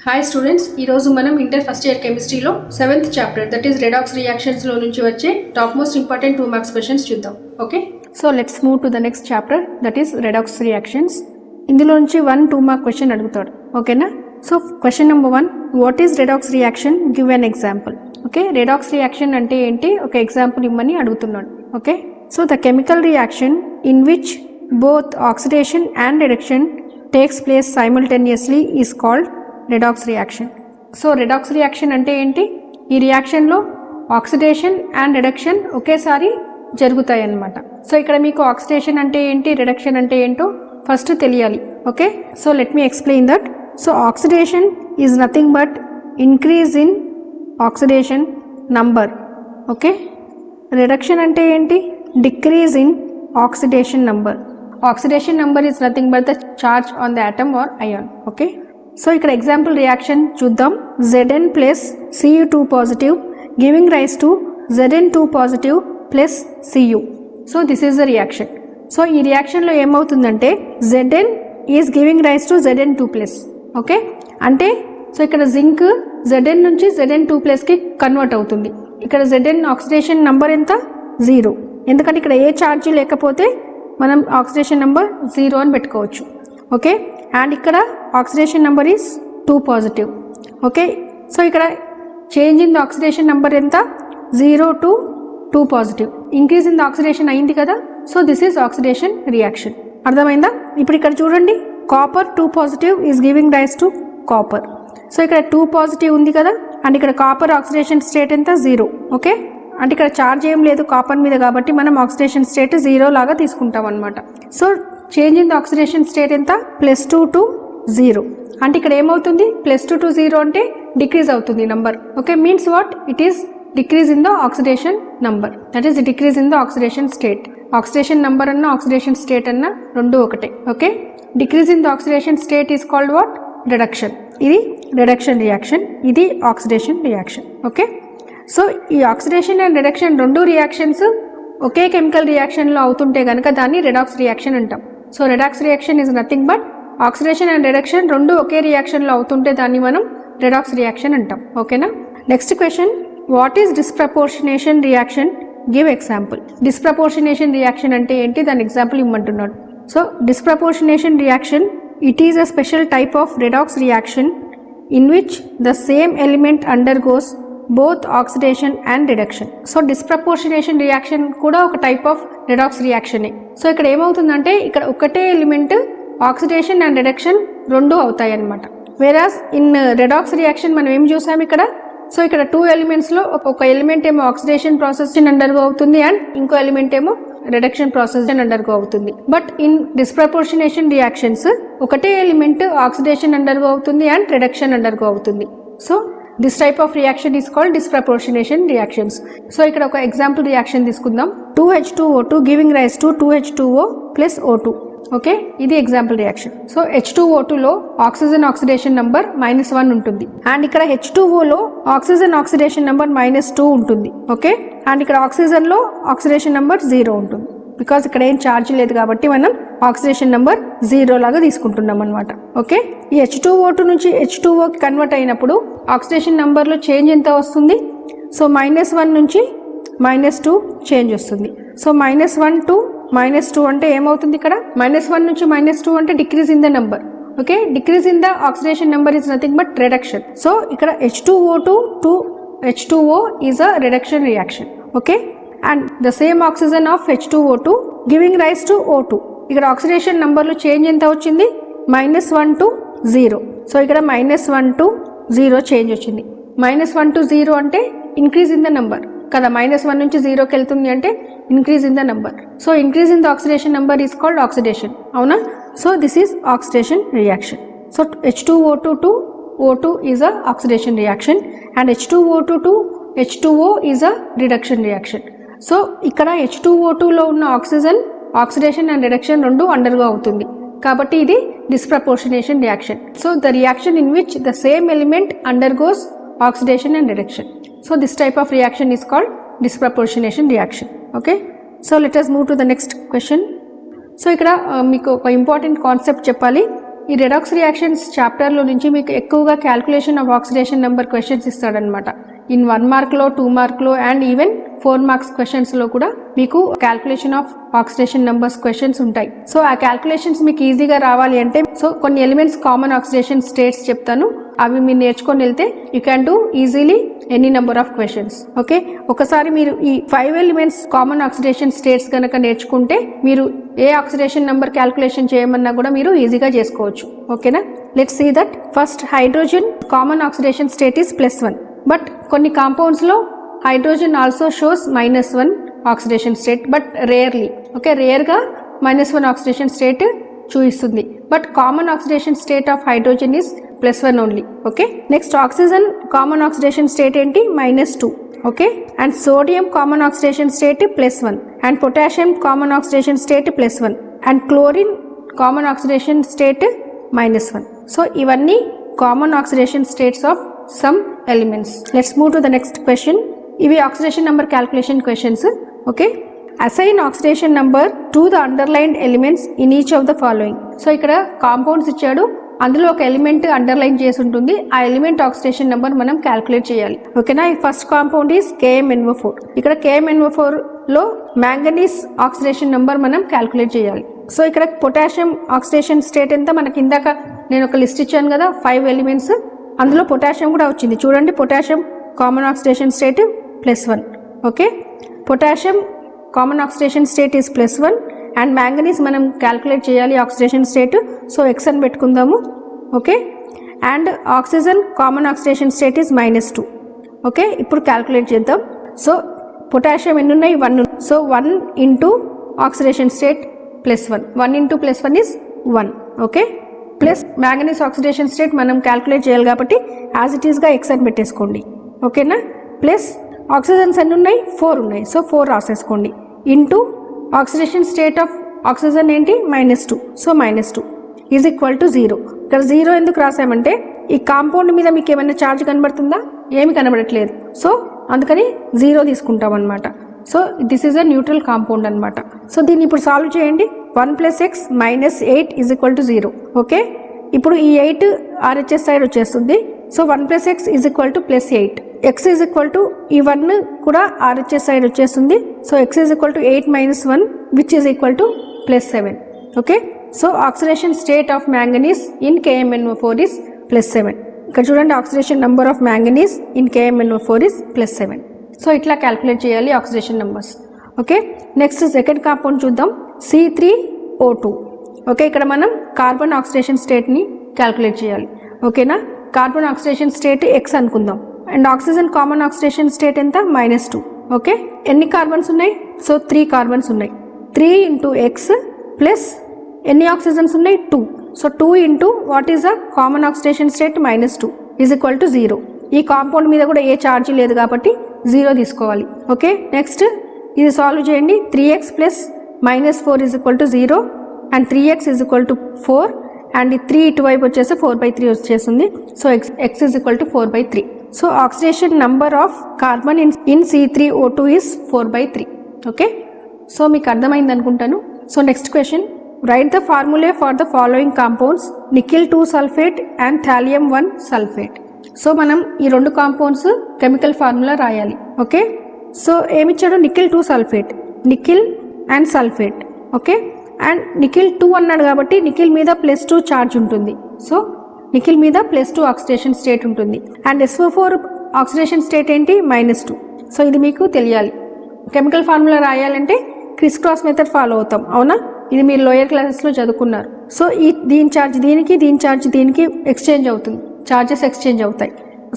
Hi students, ఈరోజు మనం inter first year కెమిస్ట్రీలో 7th chapter that is redox రియాక్షన్స్లో నుంచి వచ్చే top most important 2 marks questions చూద్దాం. Okay, so let's move to the next chapter that is redox reactions. ఇందులో నుంచి 1-2 మార్క్ క్వశ్చన్ అడుగుతాడు. ఓకేనా? సో question number 1, what is redox reaction, give an example. Okay, redox reaction అంటే ఏంటి, ఒక example ఇమ్మని అడుగుతున్నాడు. Okay, so the chemical reaction in which both oxidation and reduction takes place simultaneously is called redox reaction. So redox reaction అంటే ఏంటి, ఈ రియాక్షన్లో oxidation and reduction ఒకేసారి జరుగుతాయి అన్నమాట. సో ఇక్కడ మీకు ఆక్సిడేషన్ అంటే ఏంటి, రిడక్షన్ అంటే ఏంటో ఫస్ట్ తెలియాలి. Okay, so let me explain that. So oxidation is nothing but increase in oxidation number. Okay, reduction అంటే ఏంటి, decrease in oxidation number. Oxidation number is nothing but the charge on the atom or ion. Okay, so ఇక్కడ example reaction చూద్దాం. Zn plus Cu2 positive giving rise to Zn2 positive plus Cu. So this is the reaction. So ఈ రియాక్షన్లో ఏమవుతుందంటే Zn is giving rise to Zn2 plus. Okay, అంటే so ఇక్కడ zinc Zn నుంచి Zn2 ప్లస్కి convert అవుతుంది. ఇక్కడ Zn oxidation number ఎంత, 0. ఎందుకంటే ఇక్కడ ఏ ఛార్జ్ లేకపోతే మనం ఆక్సిడేషన్ నంబర్ 0 అని పెట్టుకోవచ్చు. ఓకే, అండ్ ఇక్కడ oxidation number is 2 positive. Okay, so ఇక్కడ change in the oxidation number ఎంత, 0 to 2 positive. Increase in the oxidation అయింది కదా, so this is oxidation reaction. అర్థమైందా? ఇప్పుడు ఇక్కడ చూడండి, copper 2 positive is giving rise to copper. So ఇక్కడ 2 పాజిటివ్ ఉంది కదా, అండ్ ఇక్కడ కాపర్ ఆక్సిడేషన్ స్టేట్ ఎంత, 0. ఓకే, అంటే ఇక్కడ ఛార్జ్ ఏం లేదు కాపర్ మీద కాబట్టి మనం ఆక్సిడేషన్ స్టేట్ 0 లాగా తీసుకుంటాం అనమాట. So change in the oxidation state ఎంత, +2 to 0. అంటే ఇక్కడ ఏమవుతుంది, +2 to 0 అంటే డిక్రీజ్ అవుతుంది number. Okay, means what, it is decrease in the oxidation number, that is decrease in the oxidation state. Oxidation number అన్న ఆక్సిడేషన్ స్టేట్ అన్న రెండు ఒకటే. Okay, decrease in the oxidation state is called what, reduction. ఇది reduction reaction, ఇది oxidation reaction. Okay, so ఈ oxidation and reduction రెండు reactions ఒకే chemical రియాక్షన్లో అవుతుంటే కనుక దాన్ని రెడాక్స్ రియాక్షన్ అంటాం. So redox reaction is nothing but oxidation and reduction రెండు ఒకే రియాక్షన్లో అవుతుంటే దాన్ని మనం రెడాక్స్ రియాక్షన్ అంటాం. ఓకేనా? Next question, what is disproportionation reaction, give example. Disproportionation reaction అంటే ఏంటి, దాని ఎగ్జాంపుల్ ఇమ్మంటున్నాడు. So disproportionation reaction, it is a special type of redox reaction in which the same element undergoes both oxidation and reduction. So disproportionation reaction కూడా ఒక type of redox రియాక్షనే. So ఇక్కడ ఏమవుతుందంటే ఇక్కడ ఒకటే ఎలిమెంట్ ఆక్సిడేషన్ అండ్ రిడక్షన్ రెండు అవుతాయి అన్నమాట. వేరాస్ ఇన్ రెడాక్స్ రియాక్షన్ మనం ఏం చూసాం ఇక్కడ, సో ఇక్కడ 2 ఎలిమెంట్స్లో ఒక ఎలిమెంట్ ఏమో ఆక్సిడేషన్ ప్రాసెస్ అండర్గో అవుతుంది అండ్ ఇంకో ఎలిమెంట్ ఏమో రిడక్షన్ ప్రాసెస్ అండర్గో అవుతుంది. బట్ ఇన్ డిస్ప్రపోర్షనేషన్ రియాక్షన్స్ ఒకటే ఎలిమెంట్ ఆక్సిడేషన్ అండర్గో అవుతుంది అండ్ రిడక్షన్ అండర్గో అవుతుంది. So this type of reaction is called disproportionation reactions. So ఇక్కడ ఒక ఎగ్జాంపుల్ రియాక్షన్ తీసుకుందాం. 2H2O2 giving rise to 2H2O plus O2. Okay, ఇది example reaction. So H2O2లో oxygen oxidation number -1 ఉంటుంది and ఇక్కడ H2Oలో oxygen oxidation number -2 ఉంటుంది. Okay, and ఇక్కడ ఆక్సిజన్లో oxidation number 0 ఉంటుంది. బికాస్ ఇక్కడ ఏం ఛార్జ్ లేదు కాబట్టి మనం ఆక్సిడేషన్ నెంబర్ 0 లాగా తీసుకుంటున్నాం అనమాట. ఓకే, ఈ H2O2 నుంచి H2Oకి కన్వర్ట్ అయినప్పుడు ఆక్సిడేషన్ నెంబర్లో చేంజ్ ఎంత వస్తుంది, సో -1 నుంచి -2 చేంజ్ వస్తుంది. సో -1 to -2 అంటే ఏమవుతుంది, ఇక్కడ -1 నుంచి -2 అంటే decrease in the number. Okay, decrease in the oxidation number is nothing but reduction. So ఇక్కడ H2O2 to H2O is a reduction reaction. Okay, and the same oxygen of H2O2 giving rise to O2. ఇక్కడ oxidation నంబర్లో change ఎంత వచ్చింది, -1 to 0. So ఇక్కడ -1 to 0 change వచ్చింది. -1 to 0 అంటే increase in the number కదా, -1 నుంచి 0కి వెళ్తుంది అంటే increase in the number. So increase in the oxidation number is called oxidation. అవునా? So this is oxidation reaction. So H2O2 to O2 is a oxidation reaction and H2O2 to H2O is a reduction reaction. So ఇక్కడ H2O2లో ఉన్న oxygen oxidation and reduction రెండు undergo అవుతుంది కాబట్టి ఇది disproportionation reaction. So the reaction in which the same element undergoes oxidation and reduction. So this type of reaction is called డిస్ప్రపోర్షనేషన్ reaction. Okay, so let us move to the next question. So ఇక్కడ మీకు ఒక important concept చెప్పాలి. ఈ redox reactions చాప్టర్లో నుంచి మీకు ఎక్కువగా calculation of oxidation number questions ఇస్తాడనమాట. ఇన్ 1 మార్క్లో 2 మార్క్లో అండ్ ఈవెన్ 4 మార్క్స్ క్వశ్చన్స్లో కూడా మీకు calculation of oxidation numbers questions ఉంటాయి. సో ఆ క్యాల్కులేషన్స్ మీకు ఈజీగా రావాలి అంటే సో కొన్ని ఎలిమెంట్స్ కామన్ ఆక్సిడేషన్ స్టేట్స్ చెప్తాను, అవి మీరు నేర్చుకొని వెళ్తే you can do easily any number of questions. Okay, ఒకసారి మీరు ఈ 5 ఎలిమెంట్స్ కామన్ ఆక్సిడేషన్ స్టేట్స్ కనుక నేర్చుకుంటే మీరు ఏ ఆక్సిడేషన్ నెంబర్ క్యాల్కులేషన్ చేయమన్నా కూడా మీరు ఈజీగా చేసుకోవచ్చు. ఓకేనా, let's see that. First hydrogen common oxidation state is +1. But కొన్ని కాంపౌండ్స్ లో hydrogen also shows -1 oxidation state, but rarely. Okay, rare గా -1 ఆక్సిడేషన్ స్టేట్ చూపిస్తుంది. But common oxidation state of hydrogen is +1 only. Okay, next oxygen common oxidation state ఏంటి? -2. Okay, and sodium common oxidation state +1, and potassium common oxidation state +1, and chlorine common oxidation state -1. So ఇవన్నీ common oxidation states of some elements. Let's move to the next question. ఇవి oxidation number calculation questions. Okay, assign oxidation number to the underlined elements in each of the following. So ఇక్కడ compounds ఇచ్చాడు, అందులో ఒక element underline చేసి ఉంటుంది, ఆ element oxidation number మనం calculate చేయాలి. ఓకేనా, ఈ ఫస్ట్ కాంపౌండ్ ఈస్ KMnO4. ఇక్కడ KMnO4 లో మ్యాంగనీస్ ఆక్సిడేషన్ నెంబర్ మనం క్యాల్కులేట్ చేయాలి. సో ఇక్కడ పొటాషియం ఆక్సిడేషన్ స్టేట్ ఎంత మనకి ఇందాక నేను ఒక లిస్ట్ ఇచ్చాను కదా 5 ఎలిమెంట్స్, అందులో పొటాషియం కూడా వచ్చింది చూడండి. Potassium common oxidation state +1. Okay, potassium common oxidation state is +1 and manganese మనం క్యాల్కులేట్ చేయాలి ఆక్సిడేషన్ స్టేట్. సో X అని పెట్టుకుందాము. Okay, and oxygen common oxidation state is -2. Okay, ఇప్పుడు క్యాల్కులేట్ చేద్దాం. సో పొటాషియం ఎన్ని ఉన్నాయి? 1. So 1 into oxidation state +1, 1 into +1 is 1. Okay, plus manganese oxidation state మనం calculate చేయాలి కాబట్టి యాజ్ ఇట్ ఈస్గా X అని పెట్టేసుకోండి. ఓకేనా, ప్లస్ ఆక్సిజన్స్ ఎన్ని ఉన్నాయి? 4 ఉన్నాయి. సో 4 రాసేసుకోండి. Into oxidation state of oxygen ఏంటి? -2. So -2 is equal to 0. ఇక్కడ 0 ఎందుకు రాసామంటే ఈ కాంపౌండ్ మీద మీకు ఏమైనా ఛార్జ్ కనబడుతుందా? ఏమి కనబడట్లేదు. సో అందుకని 0 తీసుకుంటాం అనమాట. So this is a neutral compound అనమాట. సో దీన్ని ఇప్పుడు సాల్వ్ చేయండి. 1 + x - 8 is equal to 0. Okay, ఇప్పుడు ఈ 8 RHS సైడ్ వచ్చేస్తుంది. So 1 + x is equal to +8. x is equal to ఈ 1 కూడా RHS సైడ్ వచ్చేస్తుంది. So x is equal to 8 - 1 which is equal to +7. Okay, so oxidation state of manganese in KMnO4 is +7. ఇక్కడ చూడండి oxidation number of manganese in KMnO4 is +7. So ఇట్లా calculate చేయాలి oxidation numbers. Okay, next second compound చూద్దాం, C3O2. Okay, ఇక్కడ మనం carbon oxidation స్టేట్ని calculate చేయాలి. ఓకేనా, carbon oxidation state X అనుకుందాం. And oxygen common oxidation state ఎంత? -2. ఓకే, ఎన్ని కార్బన్స్ ఉన్నాయి? సో 3 కార్బన్స్ ఉన్నాయి. 3 ఇంటూ X ప్లస్ ఎన్ని ఆక్సిజన్స్ ఉన్నాయి? 2. So 2 into what is the common oxidation state? -2 is equal to 0. ఈ కాంపౌండ్ మీద కూడా ఏ ఛార్జ్ లేదు కాబట్టి 0 తీసుకోవాలి. ఓకే, నెక్స్ట్ ఇది సాల్వ్ చేయండి. 3x plus -4 is equal to 0 and 3x is equal to 4 and 3 ఇటువైపు వచ్చేసి 4/3 వచ్చేస్తుంది. So x is equal to 4/3. So oxidation number of carbon in C3O2 is 4/3. Okay, so మీకు అర్థమైంది అనుకుంటాను. So next question, write the formula for the following compounds nickel 2 sulphate and thallium 1 sulphate. So మనం ఈ 2 compounds chemical formula రాయాలి. Okay, so ఏమిచ్చాడు? Nickel 2 sulphate, nickel and sulphate. Okay, and nickel 2 అన్నాడు కాబట్టి nickel మీద +2 charge ఉంటుంది. So nickel మీద +2 oxidation state ఉంటుంది. And SO4 oxidation state ఏంటి? -2. సో ఇది మీకు తెలియాలి. కెమికల్ ఫార్ములా రాయాలంటే క్రిస్ క్రాస్ మెథడ్ ఫాలో అవుతాం, అవునా? ఇది మీరు లోయర్ క్లాసెస్లో చదువుకున్నారు. సో ఈ దీని ఛార్జ్ దీనికి, దీని ఛార్జ్ దీనికి ఎక్స్చేంజ్ అవుతుంది, ఛార్జెస్ ఎక్స్చేంజ్ అవుతాయి.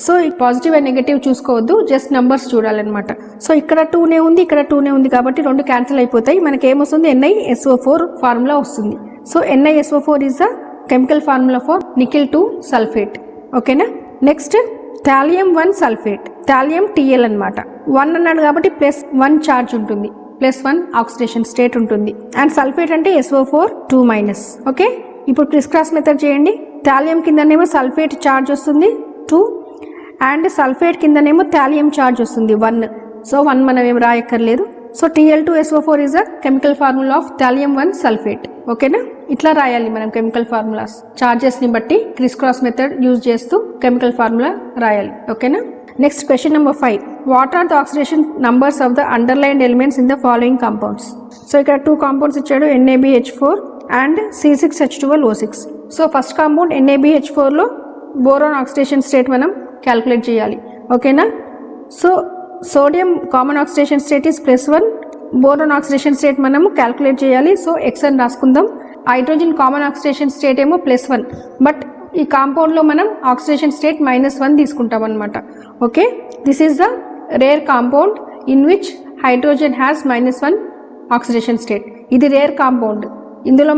సో ఈ పాజిటివ్ అండ్ నెగటివ్ చూసుకోవద్దు, జస్ట్ నెంబర్స్ చూడాలన్నమాట. సో ఇక్కడ 2నే ఉంది, ఇక్కడ 2నే ఉంది కాబట్టి 2 క్యాన్సిల్ అయిపోతాయి. మనకి ఏమొస్తుంది? NiSO4 ఫార్ములా వస్తుంది. So NiSO4 is the chemical formula for nickel 2 sulphate. ఓకేనా, next thallium 1 sulphate, thallium TL అనమాట. 1 అన్నాడు కాబట్టి +1 ఛార్జ్ ఉంటుంది, +1 ఆక్సిడేషన్ స్టేట్ ఉంటుంది. అండ్ సల్ఫేట్ అంటే SO4 2-. ఓకే, ఇప్పుడు క్రిస్ క్రాస్ మెథడ్ చేయండి. థాలియం కిందనేమో సల్ఫేట్ ఛార్జ్ వస్తుంది 2 అండ్ సల్ఫేట్ కిందనేమో థాలియం ఛార్జ్ వస్తుంది 1. సో 1 మనం ఏం రాయక్కర్లేదు. So Tl2SO4 is a chemical formula of thallium-1 sulfate. ఓకేనా, ఇట్లా రాయాలి మనం కెమికల్ ఫార్ములాస్. చార్జెస్ని బట్టి క్రిస్ క్రాస్ మెథడ్ యూజ్ చేస్తూ కెమికల్ ఫార్ములా రాయాలి. ఓకేనా. Next question number 5. What are the oxidation numbers of the underlined elements in the following compounds? So ఇక్కడ 2 కాంపౌండ్స్ ఇచ్చాడు, NaBH4 and C6H12O6. So first compound NaBH4లో boron oxidation state మనం calculate చేయాలి. ఓకేనా. So sodium common oxidation state is +1, boron oxidation state మనము calculate చేయాలి. So X అని రాసుకుందాం. హైడ్రోజన్ కామన్ ఆక్సిడేషన్ స్టేట్ ఏమో +1, బట్ ఈ కాంపౌండ్లో మనం ఆక్సిడేషన్ స్టేట్ -1 తీసుకుంటాం అనమాట. Okay, this is the rare compound in which hydrogen has -1 oxidation state. ఇది రేర్ కాంపౌండ్. ఇందులో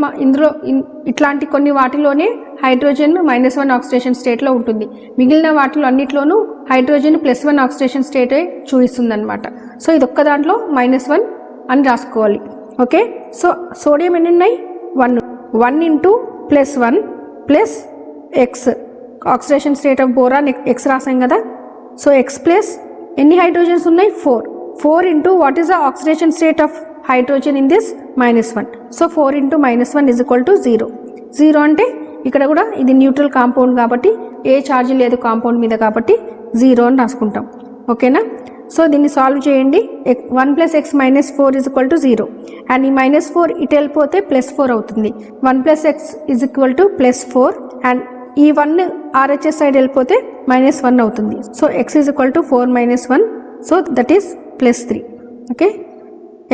ఇట్లాంటి కొన్ని వాటిలోనే హైడ్రోజన్ -1 ఆక్సిడేషన్ స్టేట్లో ఉంటుంది. మిగిలిన వాటిలో అన్నిట్లోనూ హైడ్రోజన్ +1 ఆక్సిడేషన్ స్టేటే చూపిస్తుంది అనమాట. సో ఇది ఒక్క దాంట్లో -1 అని రాసుకోవాలి. ఓకే, సో సోడియం ఎన్ని ఉన్నాయి? 1 into +1 plus X, oxidation state of boron X రాసాం కదా. సో X ప్లస్ ఎన్ని హైడ్రోజన్స్ ఉన్నాయి? 4 into what is the oxidation state of hydrogen in this -1. So 4 into -1 is equal to 0. 0 అంటే ఇక్కడ కూడా ఇది న్యూట్రల్ కాంపౌండ్ కాబట్టి ఏ ఛార్జ్ లేదు కాంపౌండ్ మీద కాబట్టి 0 అని రాసుకుంటాం. ఓకేనా. సో దీన్ని సాల్వ్ చేయండి. 1 + x - 4 is equal to 0. And ఈ -4 ఇటు వెళ్ళిపోతే +4 అవుతుంది. 1 + x is equal to +4 and ఈ 1 RHS సైడ్ వెళ్ళిపోతే -1 అవుతుంది. So x is equal to 4 - 1, so that is +3. Okay,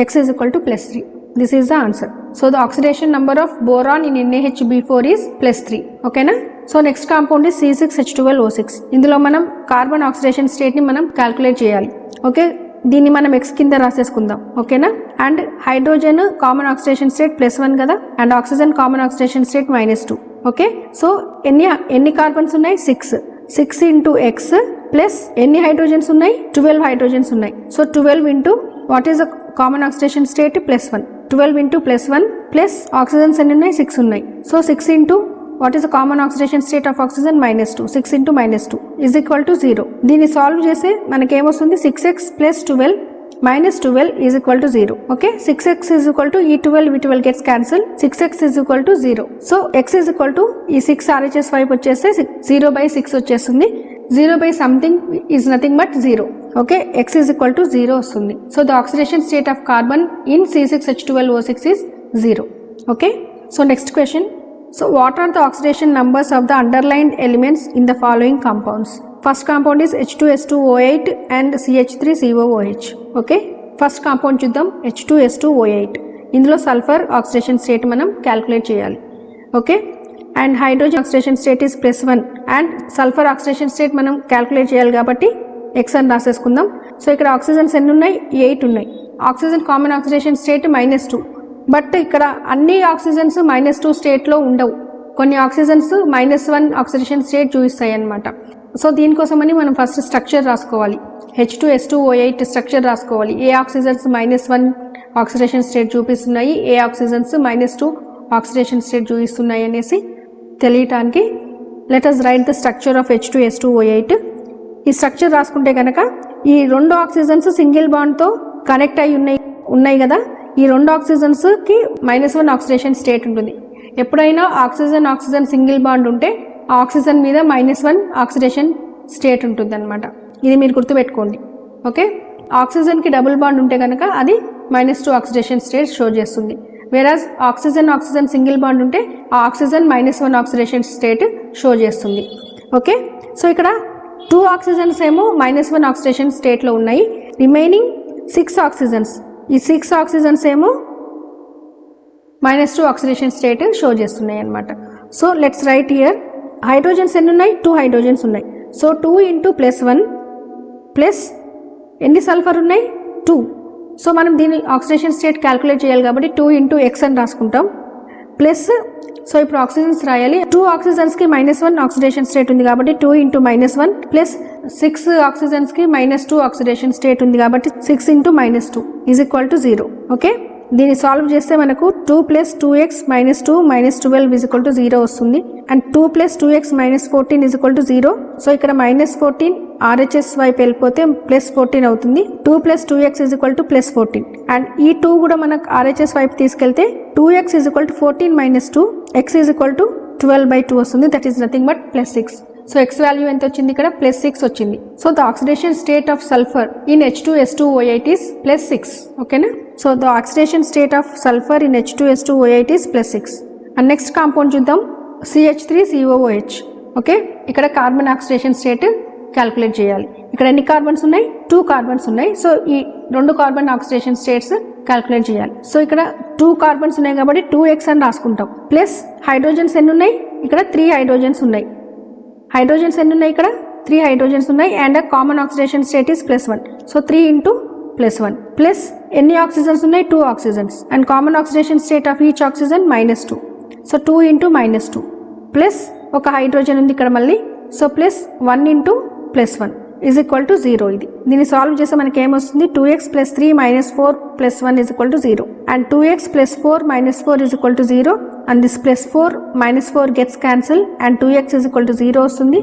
x is equal to +3. This is the answer. So the oxidation number of boron in NaHB4 is +3. ఓకేనా. So next compound is C6H12O6. ఇందులో మనం carbon oxidation స్టేట్ని మనం calculate చేయాలి. Okay, దీన్ని మనం X కింద రాసేసుకుందాం. ఓకేనా. And hydrogen common oxidation state +1 కదా, and oxygen common oxidation state -2. Okay, so ఎన్ని కార్బన్స్ ఉన్నాయి? 6 ఇంటూ X ప్లస్ ఎన్ని హైడ్రోజన్స్ ఉన్నాయి? 12 హైడ్రోజన్స్ ఉన్నాయి. So 12 into what is the common oxidation state? +1. 12 into +1 plus oxygens ఎన్ని ఉన్నాయి? 6 ఉన్నాయి. So 6 into what is the common oxidation state of oxygen? -2. 6 into -2 is equal to 0. దీన్ని solve చేస్తే మనకేమొస్తుంది? 6x + 12 - 12 is equal to 0. Okay, 6x is equal to ఈ 12 gets cancel. 6x is equal to 0. So x is equal to ఈ 6 RHS వైపు వచ్చేస్తే 0/6 వచ్చేస్తుంది. 0/something is nothing but 0. Okay, x is equal to 0 వస్తుంది. So the oxidation state of carbon in C6H12O6 is 0. Okay, so next question. So what are the oxidation numbers of the underlined elements in the following compounds? First compound is H2S2O8 and CH3COOH. Okay, first compound చూద్దాం. H2S2O8. ఇందులో sulphur oxidation state మనం calculate చేయాలి. Okay, and hydrogen oxidation state is +1 and sulphur oxidation state మనం calculate చేయాలి కాబట్టి X అని రాసేసుకుందాం. So ఇక్కడ oxygens ఎన్ని ఉన్నాయి? 8 ఉన్నాయి. Oxygen common oxidation state -2, but ఇక్కడ అన్ని ఆక్సిజన్స్ -2 స్టేట్లో ఉండవు. కొన్ని ఆక్సిజన్స్ -1 ఆక్సిడేషన్ స్టేట్ చూపిస్తాయి అన్నమాట. సో దీనికోసమని మనం ఫస్ట్ స్ట్రక్చర్ రాసుకోవాలి. H2S2O8 స్ట్రక్చర్ రాసుకోవాలి. ఏ ఆక్సిజన్స్ -1 ఆక్సిడేషన్ స్టేట్ చూపిస్తున్నాయి, ఏ ఆక్సిజన్స్ -2 ఆక్సిడేషన్ స్టేట్ చూపిస్తున్నాయి అనేసి తెలియటానికి let us write the structure of H2S2O8. ఈ స్ట్రక్చర్ రాసుకుంటే కనుక ఈ 2 ఆక్సిజన్స్ సింగిల్ బాండ్తో కనెక్ట్ అయి ఉన్నాయి కదా. ఈ 2 ఆక్సిజన్స్కి -1 ఆక్సిడేషన్ స్టేట్ ఉంటుంది. ఎప్పుడైనా ఆక్సిజన్ సింగిల్ బాండ్ ఉంటే ఆ ఆక్సిజన్ మీద -1 ఆక్సిడేషన్ స్టేట్ ఉంటుంది అనమాట. ఇది మీరు గుర్తుపెట్టుకోండి. ఓకే, ఆక్సిజన్కి డబుల్ బాండ్ ఉంటే కనుక అది -2 ఆక్సిడేషన్ స్టేట్ షో చేస్తుంది. వేరాజ్ ఆక్సిజన్ సింగిల్ బాండ్ ఉంటే ఆ ఆక్సిజన్ -1 ఆక్సిడేషన్ స్టేట్ షో చేస్తుంది. ఓకే, సో ఇక్కడ 2 ఆక్సిజన్స్ ఏమో -1 ఆక్సిడేషన్ స్టేట్లో ఉన్నాయి. రిమైనింగ్ 6 ఆక్సిజన్స్, ఈ 6 ఆక్సిజన్స్ ఏమో -2 ఆక్సిడేషన్ స్టేట్ షో చేస్తున్నాయి అనమాట. So let's write here. Hydrogens ఎన్ని ఉన్నాయి? 2 హైడ్రోజన్స్ ఉన్నాయి. సో 2 ఇంటూ +1 ప్లస్ ఎన్ని సల్ఫర్ ఉన్నాయి? 2. సో మనం దీని ఆక్సిడేషన్ స్టేట్ క్యాల్కులేట్ చేయాలి కాబట్టి 2 ఇంటూ X అని రాసుకుంటాం. ప్లస్ సో ఇప్పుడు ఆక్సిజన్స్ రాయాలి. 2 ఆక్సిజన్స్కి -1 ఆక్సిడేషన్ స్టేట్ ఉంది కాబట్టి 2 ఇంటూ -1 ప్లస్ 6 ఆక్సిజన్స్కి -2 ఆక్సిడేషన్ స్టేట్ ఉంది కాబట్టి 6 into -2 is equal to 0. Okay, దీన్ని సాల్వ్ చేస్తే మనకు 2 + 2x - 2 - 12 ఈజ్ ఈక్వల్ టు 0 వస్తుంది. And 2 + 2x - 14 is equal to 0. So ఇక్కడ -14 RHS వైపు వెళ్ళిపోతే +14 అవుతుంది. 2 + 2x = +14 అండ్ ఈ 2 కూడా మనకు RHS వైపు తీసుకెళ్తే 2x = 14 - 2 x = 12/2 వస్తుంది. That is nothing but +6. So x value ఎంత వచ్చింది ఇక్కడ +6 వచ్చింది. So the oxidation state of sulphur in H2S2O8 is +6. ఓకేనా. So the oxidation state of sulphur in H2S2O8 is +6. And next compound చూద్దాం, CH3COOH. Okay, ఇక్కడ carbon oxidation state calculate చేయాలి. ఇక్కడ ఎన్ని కార్బన్స్ ఉన్నాయి? 2 కార్బన్స్ ఉన్నాయి. సో ఈ 2 కార్బన్ ఆక్సిడేషన్ స్టేట్స్ క్యాల్కులేట్ చేయాలి. సో ఇక్కడ 2 కార్బన్స్ ఉన్నాయి కాబట్టి 2x అని రాసుకుంటాం. ప్లస్ హైడ్రోజన్స్ ఎన్ని ఉన్నాయి? ఇక్కడ 3 హైడ్రోజన్స్ ఉన్నాయి. హైడ్రోజన్స్ ఎన్ని ఉన్నాయి? ఇక్కడ 3 హైడ్రోజన్స్ ఉన్నాయి. And common oxidation state is +1. So 3 × +1 plus ఎన్ని ఆక్సిజన్స్ ఉన్నాయి? 2 oxygens. And common oxidation state of each oxygen -2. So 2 × -2 plus ఒక హైడ్రోజన్ ఉంది ఇక్కడ మళ్ళీ. So plus 1 × +1 = 0. ఇది దీన్ని సాల్వ్ చేస్తే మనకి ఏమొస్తుంది? 2x + 3 - 4 + 1 = 0 and 2x + 4 - 4 = 0 and this +4 - 4 gets cancel and 2x = 0 వస్తుంది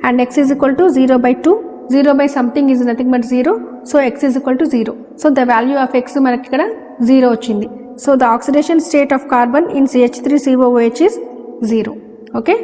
and x = 0/2. 0 by something is nothing but 0. So x = 0. So the value of x మనకి ఇక్కడ 0 వచ్చింది. So the oxidation state of carbon in CH3COOH is 0. Okay,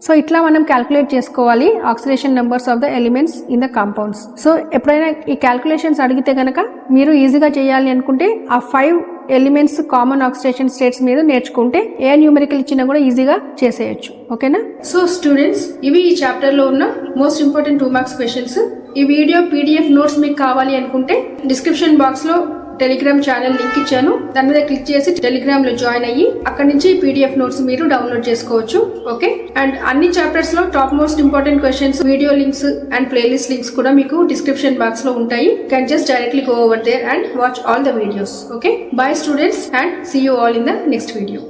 so ఇట్లా మనం calculate చేసుకోవాలి oxidation numbers of the elements in the compounds. So ఎప్పుడైనా ఈ calculations అడిగితే కనుక మీరు ఈజీగా చేయాలి అనుకుంటే ఆ 5 ఎలిమెంట్స్ కామన్ ఆక్సిడేషన్ స్టేట్స్ మీద నేర్చుకుంటే ఏ న్యూమరికల్ ఇచ్చినా కూడా ఈజీగా చేసేయచ్చు. ఓకేనా. సో స్టూడెంట్స్, ఇవి ఈ చాప్టర్ లో ఉన్న మోస్ట్ ఇంపార్టెంట్ 2 మార్క్స్ క్వశ్చన్స్. ఈ వీడియో PDF నోట్స్ మీకు కావాలి అనుకుంటే డిస్క్రిప్షన్ బాక్స్ లో టెలిగ్రామ్ ఛానల్ లింక్ ఇచ్చాను. దాని మీద క్లిక్ చేసి టెలిగ్రామ్ లో జాయిన్ అయ్యి అక్కడ నుంచి PDF నోట్స్ మీరు డౌన్లోడ్ చేసుకోవచ్చు. ఓకే, అండ్ అన్ని చాప్టర్స్ లో top most important questions, video links and playlist links కూడా మీకు డిస్క్రిప్షన్ బాక్స్ లో ఉంటాయి. Can just directly go over there and watch all the videos. Okay, bye students and see you all in the next video.